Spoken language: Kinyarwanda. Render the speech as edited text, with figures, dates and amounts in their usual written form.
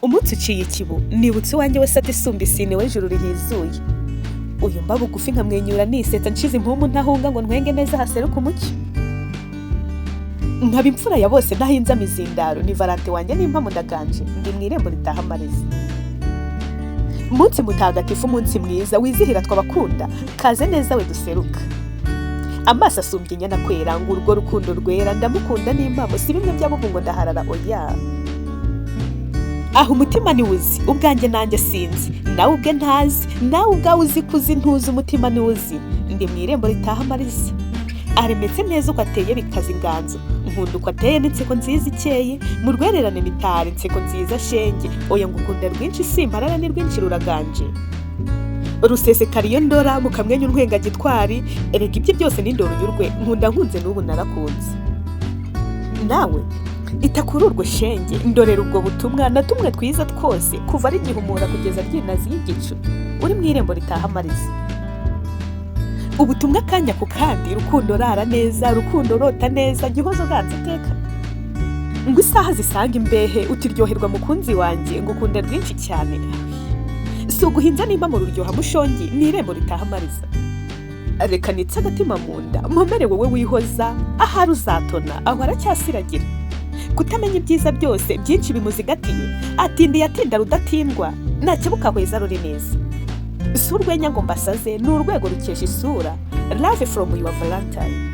umunsi uciye ikibu nibutse iwanjye wese ati sumba isine w'ijuru rihizuye. Uyu mba bugufi nkamwenyura nisetsa nshize impumu ntahunga ngo ntwenge neza haseruka umucyo. Nkaba imfura ya bose ntahinze amizindaro, ni valentine wanjye n'impamo ndaganje ndi mu irembo ritaha amarezi. Umunsi mutagatifu, umunsi mwiza wizihira twabakunda, kaze neza we duseruka. Amaso asumbye inyana kwera ngo urwo rukundo rwera, ndamukunda n'impamo si bimwe by'abubu ngo ndaharara oya. Aho umutima ni uzi, ubwanjye nanjye sinzi, nawe ubwe ntazi, nawe ubwawe uzi kuzi ntuzi, umutima ni uzi, ndi mu irembo ritaha amarezi. Aremetse neza uko ateye bikaza inganzo, nkunda uko ateye n'inseko nziza ikeye, mu rwererane mitari inseko nziza shenge, oya ngukunda rwinshi simparara ni rwinshi ruraganje. Rusesekara iyo ndora mu kamwenyu ntwenga gitwari, erega ibyo byose ni ndoro y'urwe, nkunda nkunze n'ubu narakunze. Nawe ita kuri urwo shenge, ndorera ubwo butumwa natumwe twiza twose, kuva ari igihumura kugeza ryinazi y'igicu, uri mu irembo ritaha amarezi. Ubutumwa kanya ku kandi, rukundo rara neza, rukundo rota neza, gihozo ganze iteka. Ngo isaha zisanga imbehe, utiryoherwa mukunzi wanjye, ngo ukunda rwinshi cyane. Si uguhinza nimba mu ruryoha mushongi, ni irembo ritaha amarezi. Reka nitse agatima mu nda, mpomere wowe wihoza, ahari uzatona, aho aracyasiragira. Kutamenya ibyiza byose, byinshi bimuzigatiye, atindiye atinda rudatindwa, nakebuka hweza ruri neza. Si urwenya ngo mbasaze, ni urwego rukesha isura. Love from your valentine.